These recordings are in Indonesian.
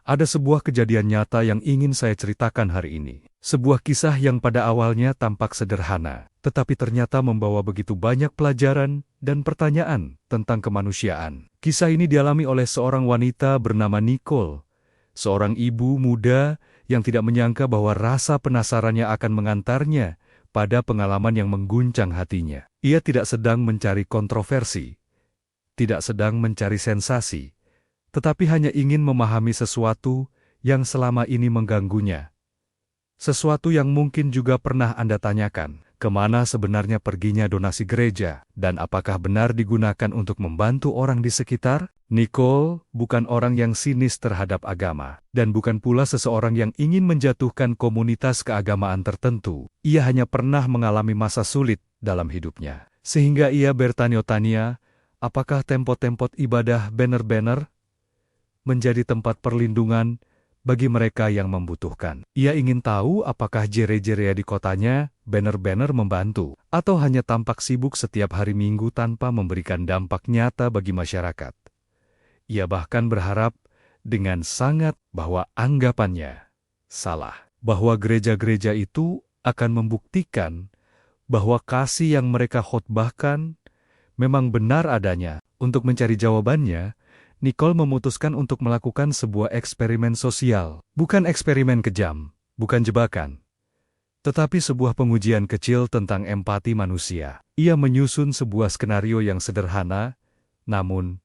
Ada sebuah kejadian nyata yang ingin saya ceritakan hari ini. Sebuah kisah yang pada awalnya tampak sederhana, tetapi ternyata membawa begitu banyak pelajaran dan pertanyaan tentang kemanusiaan. Kisah ini dialami oleh seorang wanita bernama Nicole, seorang ibu muda yang tidak menyangka bahwa rasa penasarannya akan mengantarnya pada pengalaman yang mengguncang hatinya. Ia tidak sedang mencari kontroversi, tidak sedang mencari sensasi, tetapi hanya ingin memahami sesuatu yang selama ini mengganggunya. Sesuatu yang mungkin juga pernah Anda tanyakan, kemana sebenarnya perginya donasi gereja, dan apakah benar digunakan untuk membantu orang di sekitar? Nicole bukan orang yang sinis terhadap agama, dan bukan pula seseorang yang ingin menjatuhkan komunitas keagamaan tertentu. Ia hanya pernah mengalami masa sulit dalam hidupnya, sehingga ia bertanya-tanya, apakah tempat-tempat ibadah benar-benar menjadi tempat perlindungan bagi mereka yang membutuhkan. Ia ingin tahu apakah gereja di kotanya benar-benar membantu, atau hanya tampak sibuk setiap hari Minggu tanpa memberikan dampak nyata bagi masyarakat. Ia bahkan berharap dengan sangat bahwa anggapannya salah, bahwa gereja-gereja itu akan membuktikan bahwa kasih yang mereka khotbahkan memang benar adanya. Untuk mencari jawabannya, Nicole memutuskan untuk melakukan sebuah eksperimen sosial. Bukan eksperimen kejam, bukan jebakan, tetapi sebuah pengujian kecil tentang empati manusia. Ia menyusun sebuah skenario yang sederhana, namun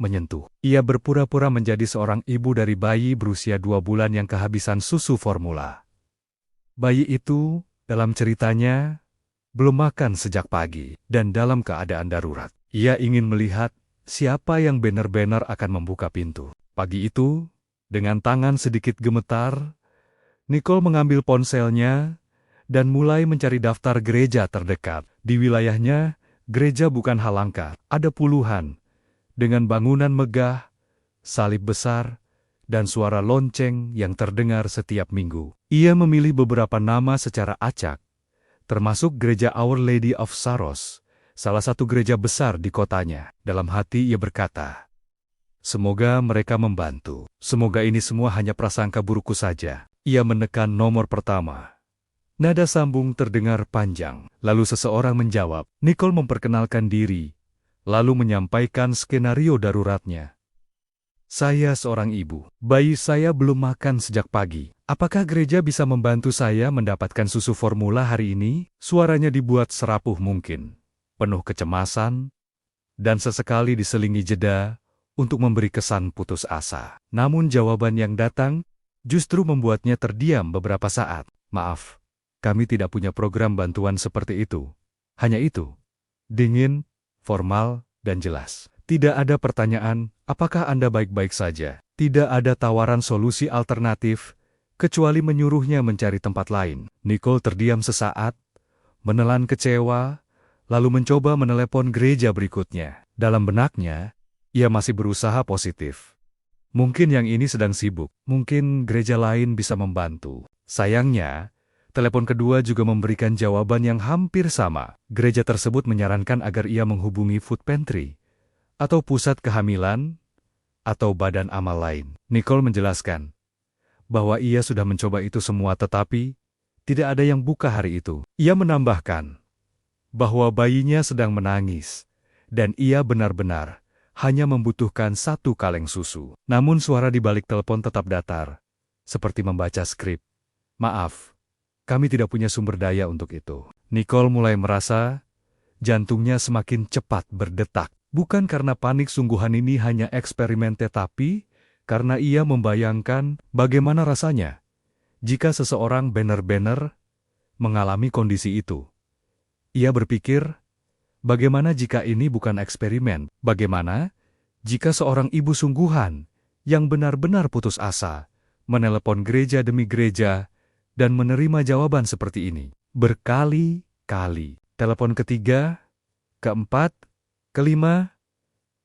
menyentuh. Ia berpura-pura menjadi seorang ibu dari bayi berusia 2 bulan yang kehabisan susu formula. Bayi itu, dalam ceritanya, belum makan sejak pagi, dan dalam keadaan darurat. Ia ingin melihat siapa yang benar-benar akan membuka pintu. Pagi itu, dengan tangan sedikit gemetar, Nicole mengambil ponselnya dan mulai mencari daftar gereja terdekat. Di wilayahnya, gereja bukan hal langka, ada puluhan, dengan bangunan megah, salib besar, dan suara lonceng yang terdengar setiap minggu. Ia memilih beberapa nama secara acak, termasuk gereja Our Lady of Sorrows, salah satu gereja besar di kotanya. Dalam hati ia berkata, semoga mereka membantu. Semoga ini semua hanya prasangka burukku saja. Ia menekan nomor pertama. Nada sambung terdengar panjang. Lalu seseorang menjawab. Nicole memperkenalkan diri, lalu menyampaikan skenario daruratnya. Saya seorang ibu. Bayi saya belum makan sejak pagi. Apakah gereja bisa membantu saya mendapatkan susu formula hari ini? Suaranya dibuat serapuh mungkin, penuh kecemasan, dan sesekali diselingi jeda untuk memberi kesan putus asa. Namun jawaban yang datang justru membuatnya terdiam beberapa saat. Maaf, kami tidak punya program bantuan seperti itu. Hanya itu. Dingin, formal, dan jelas. Tidak ada pertanyaan, apakah Anda baik-baik saja? Tidak ada tawaran solusi alternatif, kecuali menyuruhnya mencari tempat lain. Nicole terdiam sesaat, menelan kecewa, lalu mencoba menelepon gereja berikutnya. Dalam benaknya, ia masih berusaha positif. Mungkin yang ini sedang sibuk, mungkin gereja lain bisa membantu. Sayangnya, telepon kedua juga memberikan jawaban yang hampir sama. Gereja tersebut menyarankan agar ia menghubungi food pantry, atau pusat kehamilan, atau badan amal lain. Nicole menjelaskan bahwa ia sudah mencoba itu semua tetapi tidak ada yang buka hari itu. Ia menambahkan bahwa bayinya sedang menangis, dan ia benar-benar hanya membutuhkan 1 kaleng susu. Namun suara di balik telepon tetap datar, seperti membaca skrip. Maaf, kami tidak punya sumber daya untuk itu. Nicole mulai merasa jantungnya semakin cepat berdetak. Bukan karena panik sungguhan ini hanya eksperimen tetapi karena ia membayangkan bagaimana rasanya jika seseorang benar-benar mengalami kondisi itu. Ia berpikir, bagaimana jika ini bukan eksperimen? Bagaimana jika seorang ibu sungguhan yang benar-benar putus asa menelepon gereja demi gereja dan menerima jawaban seperti ini? Berkali-kali. Telepon ketiga, keempat, kelima,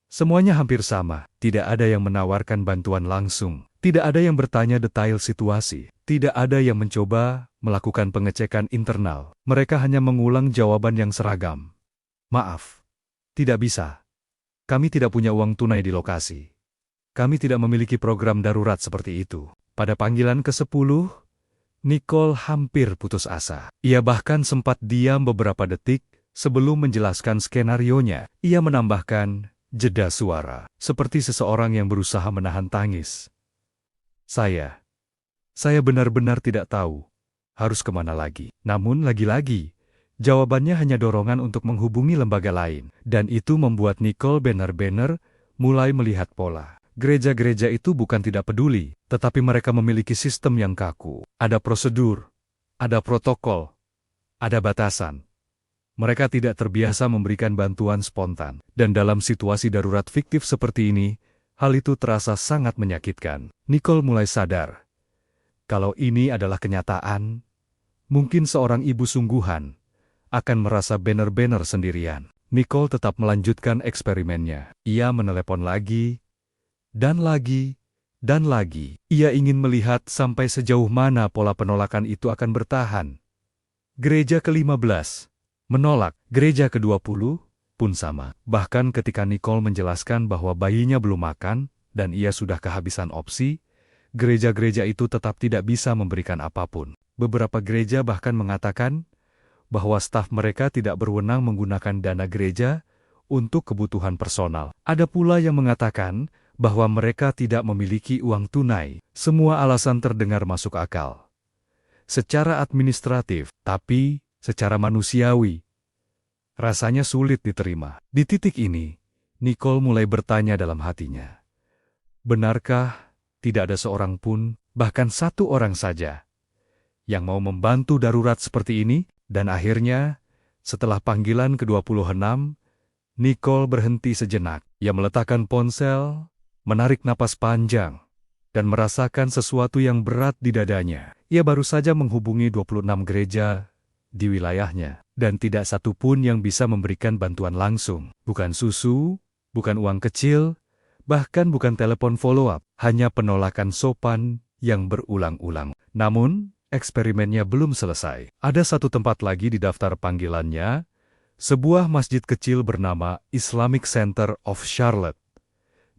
semuanya hampir sama. Tidak ada yang menawarkan bantuan langsung. Tidak ada yang bertanya detail situasi. Tidak ada yang mencoba melakukan pengecekan internal. Mereka hanya mengulang jawaban yang seragam. Maaf, tidak bisa. Kami tidak punya uang tunai di lokasi. kami tidak memiliki program darurat seperti itu. Pada panggilan ke-10, Nicole hampir putus asa. Ia bahkan sempat diam beberapa detik sebelum menjelaskan skenarionya. Ia menambahkan jeda suara, seperti seseorang yang berusaha menahan tangis. Saya benar-benar tidak tahu harus kemana lagi. Namun lagi-lagi, jawabannya hanya dorongan untuk menghubungi lembaga lain. Dan itu membuat Nicole benar-benar mulai melihat pola. Gereja-gereja itu bukan tidak peduli, tetapi mereka memiliki sistem yang kaku. Ada prosedur, ada protokol, ada batasan. Mereka tidak terbiasa memberikan bantuan spontan. Dan dalam situasi darurat fiktif seperti ini, hal itu terasa sangat menyakitkan. Nicole mulai sadar, kalau ini adalah kenyataan, mungkin seorang ibu sungguhan akan merasa benar-benar sendirian. Nicole tetap melanjutkan eksperimennya. Ia menelepon lagi, dan lagi, dan lagi. Ia ingin melihat sampai sejauh mana pola penolakan itu akan bertahan. Gereja ke-15 menolak, gereja ke-20 pun sama. Bahkan ketika Nicole menjelaskan bahwa bayinya belum makan dan ia sudah kehabisan opsi, gereja-gereja itu tetap tidak bisa memberikan apapun. Beberapa gereja bahkan mengatakan bahwa staf mereka tidak berwenang menggunakan dana gereja untuk kebutuhan personal. Ada pula yang mengatakan bahwa mereka tidak memiliki uang tunai. Semua alasan terdengar masuk akal secara administratif, tapi secara manusiawi rasanya sulit diterima. Di titik ini, Nicole mulai bertanya dalam hatinya, benarkah tidak ada seorang pun, bahkan satu orang saja, yang mau membantu darurat seperti ini? Dan akhirnya, setelah panggilan ke-26, Nicole berhenti sejenak. Ia meletakkan ponsel, menarik napas panjang, dan merasakan sesuatu yang berat di dadanya. Ia baru saja menghubungi 26 gereja di wilayahnya, dan tidak satu pun yang bisa memberikan bantuan langsung. Bukan susu, bukan uang kecil, bahkan bukan telepon follow-up, hanya penolakan sopan yang berulang-ulang. Namun, eksperimennya belum selesai. Ada satu tempat lagi di daftar panggilannya, sebuah masjid kecil bernama Islamic Center of Charlotte.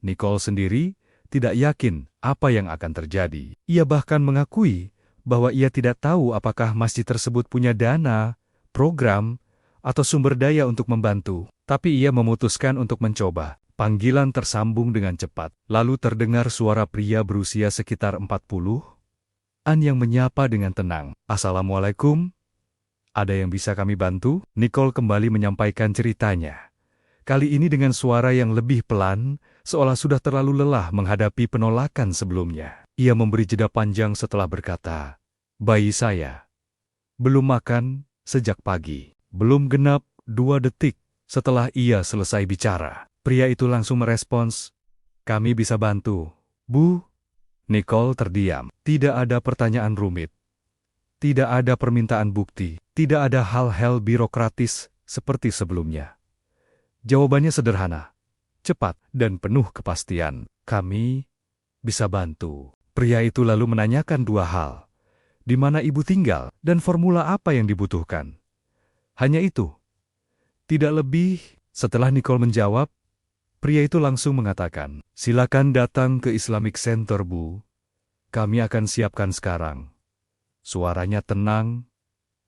Nicole sendiri tidak yakin apa yang akan terjadi. Ia bahkan mengakui bahwa ia tidak tahu apakah masjid tersebut punya dana, program, atau sumber daya untuk membantu. Tapi ia memutuskan untuk mencoba. Panggilan tersambung dengan cepat. Lalu terdengar suara pria berusia sekitar 40-an yang menyapa dengan tenang. Assalamualaikum, ada yang bisa kami bantu? Nicole kembali menyampaikan ceritanya. Kali ini dengan suara yang lebih pelan, seolah sudah terlalu lelah menghadapi penolakan sebelumnya. Ia memberi jeda panjang setelah berkata, bayi saya belum makan sejak pagi. Belum genap 2 detik setelah ia selesai bicara, pria itu langsung merespons, kami bisa bantu, Bu. Nicole terdiam. Tidak ada pertanyaan rumit. Tidak ada permintaan bukti. Tidak ada hal-hal birokratis seperti sebelumnya. Jawabannya sederhana, cepat, dan penuh kepastian. Kami bisa bantu. Pria itu lalu menanyakan 2 hal. Di mana ibu tinggal dan formula apa yang dibutuhkan. Hanya itu. Tidak lebih. Setelah Nicole menjawab, pria itu langsung mengatakan, silakan datang ke Islamic Center, Bu. Kami akan siapkan sekarang. Suaranya tenang,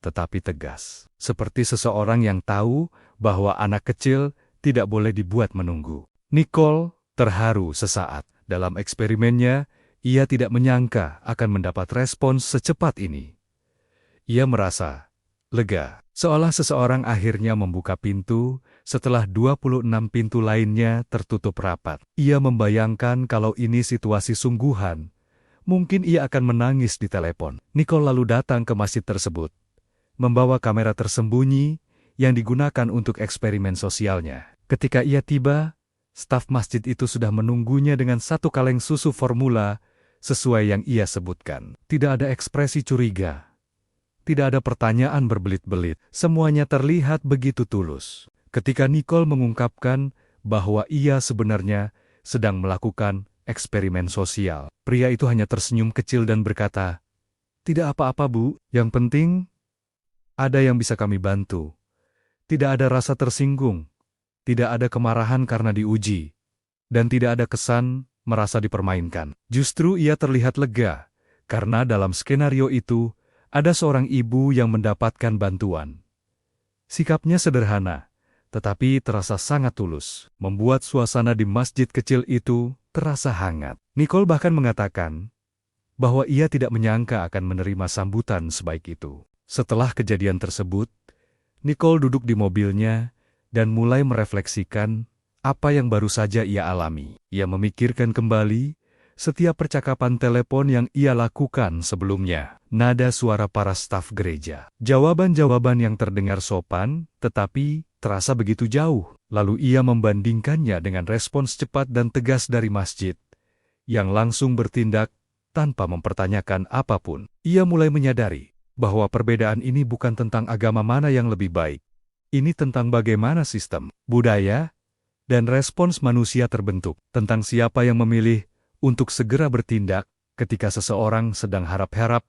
tetapi tegas. Seperti seseorang yang tahu bahwa anak kecil tidak boleh dibuat menunggu. Nicole terharu sesaat. Dalam eksperimennya, ia tidak menyangka akan mendapat respons secepat ini. Ia merasa lega, seolah seseorang akhirnya membuka pintu setelah 26 pintu lainnya tertutup rapat. Ia membayangkan kalau ini situasi sungguhan, mungkin ia akan menangis di telepon. Nicole lalu datang ke masjid tersebut, membawa kamera tersembunyi yang digunakan untuk eksperimen sosialnya. Ketika ia tiba, staf masjid itu sudah menunggunya dengan 1 kaleng susu formula sesuai yang ia sebutkan. Tidak ada ekspresi curiga. Tidak ada pertanyaan berbelit-belit. Semuanya terlihat begitu tulus. Ketika Nicole mengungkapkan bahwa ia sebenarnya sedang melakukan eksperimen sosial, pria itu hanya tersenyum kecil dan berkata, tidak apa-apa, Bu. Yang penting, ada yang bisa kami bantu. Tidak ada rasa tersinggung. Tidak ada kemarahan karena diuji. Dan tidak ada kesan merasa dipermainkan. Justru ia terlihat lega, karena dalam skenario itu, ada seorang ibu yang mendapatkan bantuan. Sikapnya sederhana, tetapi terasa sangat tulus, membuat suasana di masjid kecil itu terasa hangat. Nicole bahkan mengatakan bahwa ia tidak menyangka akan menerima sambutan sebaik itu. Setelah kejadian tersebut, Nicole duduk di mobilnya dan mulai merefleksikan apa yang baru saja ia alami. Ia memikirkan kembali setiap percakapan telepon yang ia lakukan sebelumnya. Nada suara para staf gereja. Jawaban-jawaban yang terdengar sopan, tetapi terasa begitu jauh. Lalu ia membandingkannya dengan respons cepat dan tegas dari masjid, yang langsung bertindak tanpa mempertanyakan apapun. Ia mulai menyadari bahwa perbedaan ini bukan tentang agama mana yang lebih baik. Ini tentang bagaimana sistem, budaya, dan respons manusia terbentuk, tentang siapa yang memilih untuk segera bertindak ketika seseorang sedang harap-harap,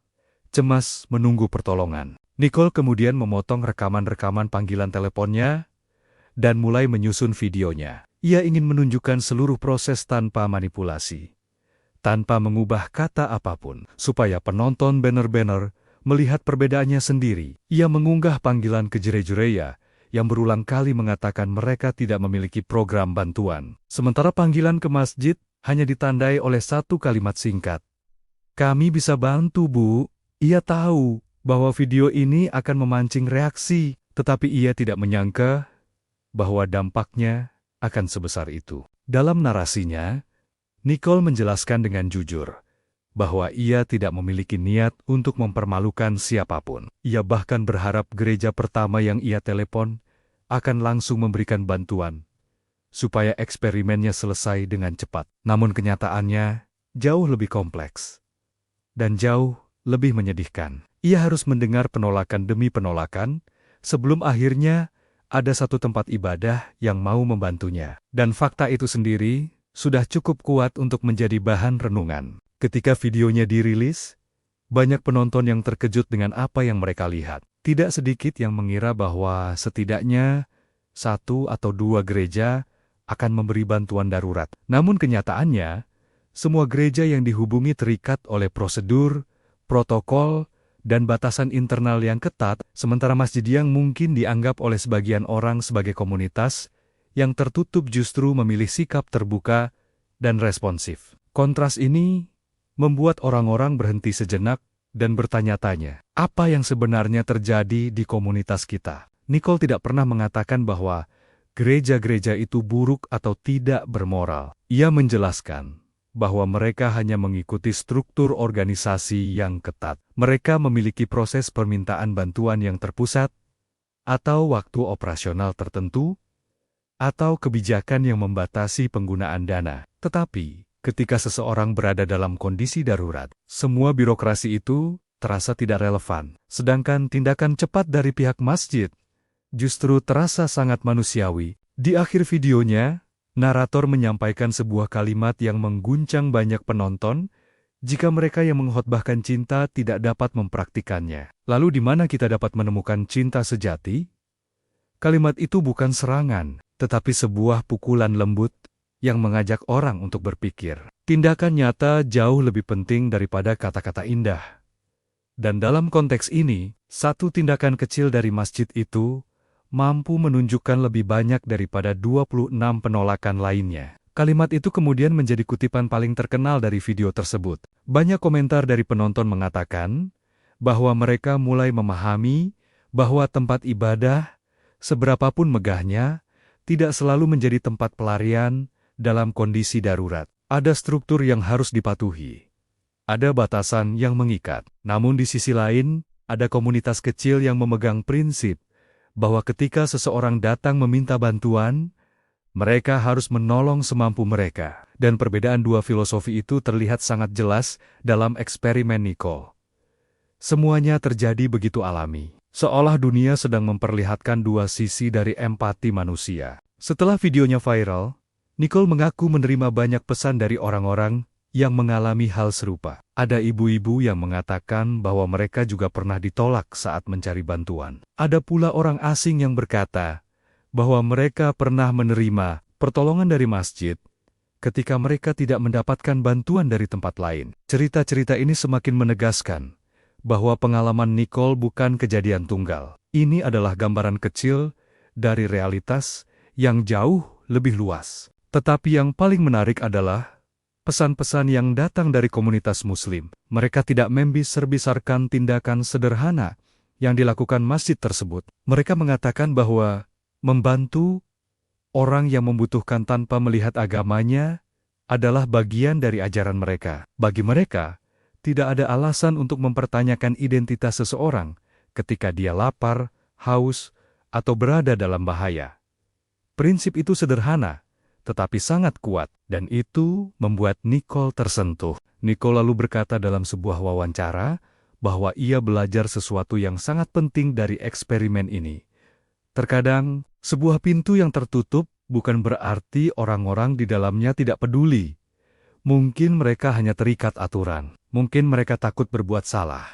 cemas menunggu pertolongan. Nicole kemudian memotong rekaman-rekaman panggilan teleponnya dan mulai menyusun videonya. Ia ingin menunjukkan seluruh proses tanpa manipulasi, tanpa mengubah kata apapun, supaya penonton benar-benar melihat perbedaannya sendiri. Ia mengunggah panggilan ke gereja yang berulang kali mengatakan mereka tidak memiliki program bantuan. Sementara panggilan ke masjid hanya ditandai oleh satu kalimat singkat. "Kami bisa bantu, Bu." Ia tahu bahwa video ini akan memancing reaksi, tetapi ia tidak menyangka bahwa dampaknya akan sebesar itu. Dalam narasinya, Nicole menjelaskan dengan jujur bahwa ia tidak memiliki niat untuk mempermalukan siapapun. Ia bahkan berharap gereja pertama yang ia telepon akan langsung memberikan bantuan, supaya eksperimennya selesai dengan cepat. Namun kenyataannya jauh lebih kompleks dan jauh lebih menyedihkan. Ia harus mendengar penolakan demi penolakan, sebelum akhirnya ada satu tempat ibadah yang mau membantunya. Dan fakta itu sendiri sudah cukup kuat untuk menjadi bahan renungan. Ketika videonya dirilis, banyak penonton yang terkejut dengan apa yang mereka lihat. Tidak sedikit yang mengira bahwa setidaknya 1 atau 2 gereja akan memberi bantuan darurat. Namun kenyataannya, semua gereja yang dihubungi terikat oleh prosedur, protokol, dan batasan internal yang ketat, sementara masjid yang mungkin dianggap oleh sebagian orang sebagai komunitas yang tertutup justru memilih sikap terbuka dan responsif. Kontras ini membuat orang-orang berhenti sejenak dan bertanya-tanya, apa yang sebenarnya terjadi di komunitas kita? Nicole tidak pernah mengatakan bahwa gereja-gereja itu buruk atau tidak bermoral. Ia menjelaskan bahwa mereka hanya mengikuti struktur organisasi yang ketat. Mereka memiliki proses permintaan bantuan yang terpusat, atau waktu operasional tertentu, atau kebijakan yang membatasi penggunaan dana. Tetapi, ketika seseorang berada dalam kondisi darurat, semua birokrasi itu terasa tidak relevan. Sedangkan tindakan cepat dari pihak masjid justru terasa sangat manusiawi. Di akhir videonya, narator menyampaikan sebuah kalimat yang mengguncang banyak penonton, jika mereka yang mengkhotbahkan cinta tidak dapat mempraktikannya. Lalu di mana kita dapat menemukan cinta sejati? Kalimat itu bukan serangan, tetapi sebuah pukulan lembut yang mengajak orang untuk berpikir. Tindakan nyata jauh lebih penting daripada kata-kata indah. Dan dalam konteks ini, satu tindakan kecil dari masjid itu mampu menunjukkan lebih banyak daripada 26 penolakan lainnya. Kalimat itu kemudian menjadi kutipan paling terkenal dari video tersebut. Banyak komentar dari penonton mengatakan bahwa mereka mulai memahami bahwa tempat ibadah, seberapapun megahnya, tidak selalu menjadi tempat pelarian dalam kondisi darurat. Ada struktur yang harus dipatuhi. Ada batasan yang mengikat. Namun di sisi lain, ada komunitas kecil yang memegang prinsip bahwa ketika seseorang datang meminta bantuan, mereka harus menolong semampu mereka. Dan perbedaan dua filosofi itu terlihat sangat jelas dalam eksperimen Nicole. Semuanya terjadi begitu alami, seolah dunia sedang memperlihatkan dua sisi dari empati manusia. Setelah videonya viral, Nicole mengaku menerima banyak pesan dari orang-orang yang mengalami hal serupa. Ada ibu-ibu yang mengatakan bahwa mereka juga pernah ditolak saat mencari bantuan. Ada pula orang asing yang berkata bahwa mereka pernah menerima pertolongan dari masjid, ketika mereka tidak mendapatkan bantuan dari tempat lain. Cerita-cerita ini semakin menegaskan bahwa pengalaman Nicole bukan kejadian tunggal. Ini adalah gambaran kecil dari realitas yang jauh lebih luas. Tetapi yang paling menarik adalah pesan-pesan yang datang dari komunitas Muslim. Mereka tidak membesar-besarkan tindakan sederhana yang dilakukan masjid tersebut. Mereka mengatakan bahwa membantu orang yang membutuhkan tanpa melihat agamanya adalah bagian dari ajaran mereka. Bagi mereka, tidak ada alasan untuk mempertanyakan identitas seseorang ketika dia lapar, haus, atau berada dalam bahaya. Prinsip itu sederhana, tetapi sangat kuat, dan itu membuat Nicole tersentuh. Nicole lalu berkata dalam sebuah wawancara bahwa ia belajar sesuatu yang sangat penting dari eksperimen ini. Terkadang, sebuah pintu yang tertutup bukan berarti orang-orang di dalamnya tidak peduli. Mungkin mereka hanya terikat aturan. Mungkin mereka takut berbuat salah.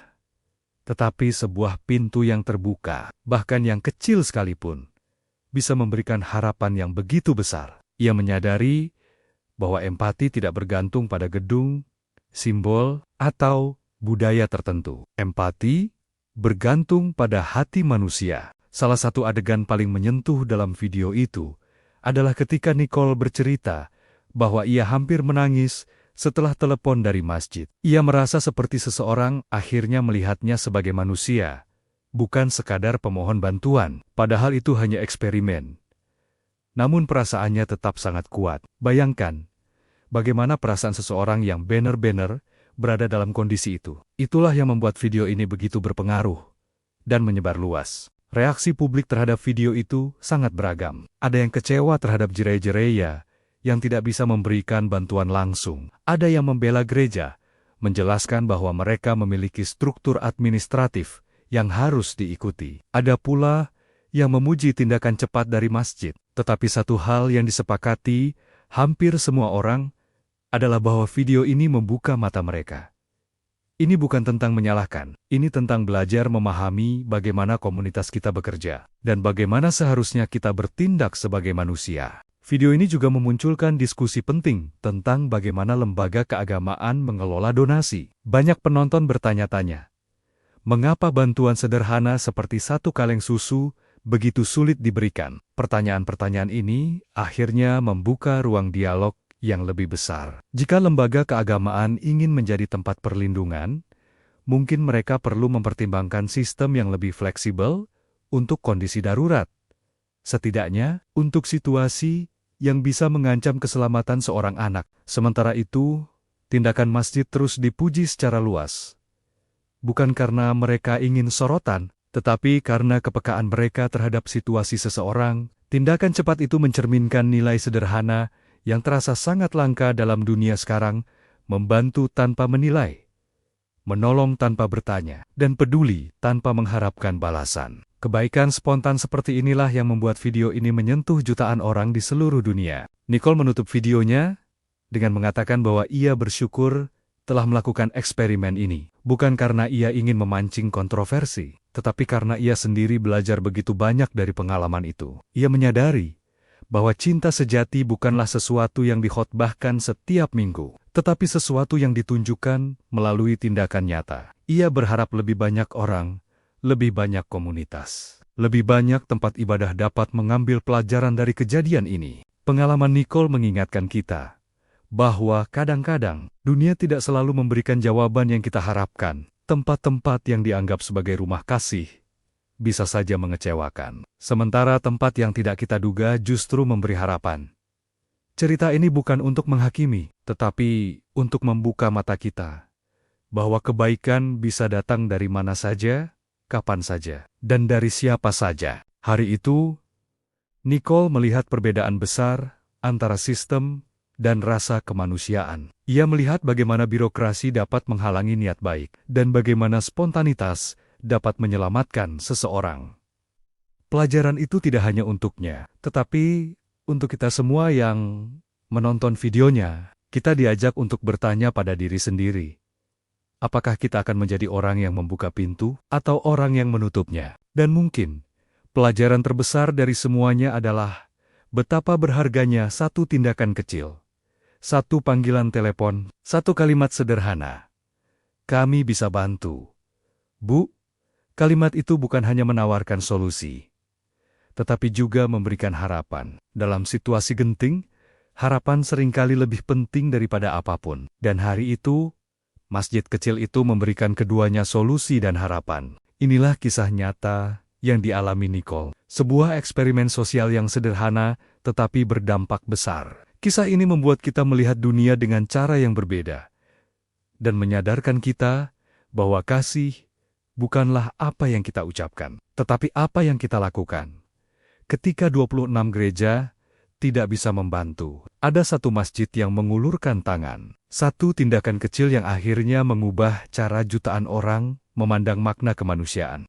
Tetapi sebuah pintu yang terbuka, bahkan yang kecil sekalipun, bisa memberikan harapan yang begitu besar. Ia menyadari bahwa empati tidak bergantung pada gedung, simbol, atau budaya tertentu. Empati bergantung pada hati manusia. Salah satu adegan paling menyentuh dalam video itu adalah ketika Nicole bercerita bahwa ia hampir menangis setelah telepon dari masjid. Ia merasa seperti seseorang akhirnya melihatnya sebagai manusia, bukan sekadar pemohon bantuan. Padahal itu hanya eksperimen. Namun perasaannya tetap sangat kuat. Bayangkan, bagaimana perasaan seseorang yang benar-benar berada dalam kondisi itu. Itulah yang membuat video ini begitu berpengaruh dan menyebar luas. Reaksi publik terhadap video itu sangat beragam. Ada yang kecewa terhadap gereja yang tidak bisa memberikan bantuan langsung. Ada yang membela gereja, menjelaskan bahwa mereka memiliki struktur administratif yang harus diikuti. Ada pula yang memuji tindakan cepat dari masjid. Tetapi satu hal yang disepakati hampir semua orang adalah bahwa video ini membuka mata mereka. Ini bukan tentang menyalahkan, ini tentang belajar memahami bagaimana komunitas kita bekerja, dan bagaimana seharusnya kita bertindak sebagai manusia. Video ini juga memunculkan diskusi penting tentang bagaimana lembaga keagamaan mengelola donasi. Banyak penonton bertanya-tanya, mengapa bantuan sederhana seperti satu kaleng susu begitu sulit diberikan? Pertanyaan-pertanyaan ini akhirnya membuka ruang dialog yang lebih besar. Jika lembaga keagamaan ingin menjadi tempat perlindungan, mungkin mereka perlu mempertimbangkan sistem yang lebih fleksibel untuk kondisi darurat. Setidaknya, untuk situasi yang bisa mengancam keselamatan seorang anak. Sementara itu, tindakan masjid terus dipuji secara luas. Bukan karena mereka ingin sorotan, tetapi karena kepekaan mereka terhadap situasi seseorang. Tindakan cepat itu mencerminkan nilai sederhana yang terasa sangat langka dalam dunia sekarang, membantu tanpa menilai, menolong tanpa bertanya, dan peduli tanpa mengharapkan balasan. Kebaikan spontan seperti inilah yang membuat video ini menyentuh jutaan orang di seluruh dunia. Nicole menutup videonya dengan mengatakan bahwa ia bersyukur telah melakukan eksperimen ini, bukan karena ia ingin memancing kontroversi, tetapi karena ia sendiri belajar begitu banyak dari pengalaman itu. Ia menyadari bahwa cinta sejati bukanlah sesuatu yang dikhotbahkan setiap minggu, tetapi sesuatu yang ditunjukkan melalui tindakan nyata. Ia berharap lebih banyak orang, lebih banyak komunitas, lebih banyak tempat ibadah dapat mengambil pelajaran dari kejadian ini. Pengalaman Nicole mengingatkan kita bahwa kadang-kadang dunia tidak selalu memberikan jawaban yang kita harapkan. Tempat-tempat yang dianggap sebagai rumah kasih bisa saja mengecewakan. Sementara tempat yang tidak kita duga justru memberi harapan. Cerita ini bukan untuk menghakimi, tetapi untuk membuka mata kita bahwa kebaikan bisa datang dari mana saja, kapan saja, dan dari siapa saja. Hari itu, Nicole melihat perbedaan besar antara sistem dan rasa kemanusiaan. Ia melihat bagaimana birokrasi dapat menghalangi niat baik, dan bagaimana spontanitas dapat menyelamatkan seseorang. Pelajaran itu tidak hanya untuknya, tetapi untuk kita semua yang menonton videonya. Kita diajak untuk bertanya pada diri sendiri. Apakah kita akan menjadi orang yang membuka pintu, atau orang yang menutupnya? Dan mungkin, pelajaran terbesar dari semuanya adalah betapa berharganya satu tindakan kecil Satu panggilan telepon, satu kalimat sederhana. Kami bisa bantu. Bu, kalimat itu bukan hanya menawarkan solusi, tetapi juga memberikan harapan. Dalam situasi genting, harapan seringkali lebih penting daripada apapun. Dan hari itu, masjid kecil itu memberikan keduanya solusi dan harapan. Inilah kisah nyata yang dialami Nicole. Sebuah eksperimen sosial yang sederhana tetapi berdampak besar. Kisah ini membuat kita melihat dunia dengan cara yang berbeda dan menyadarkan kita bahwa kasih bukanlah apa yang kita ucapkan, tetapi apa yang kita lakukan. Ketika 26 gereja tidak bisa membantu, ada satu masjid yang mengulurkan tangan. Satu tindakan kecil yang akhirnya mengubah cara jutaan orang memandang makna kemanusiaan.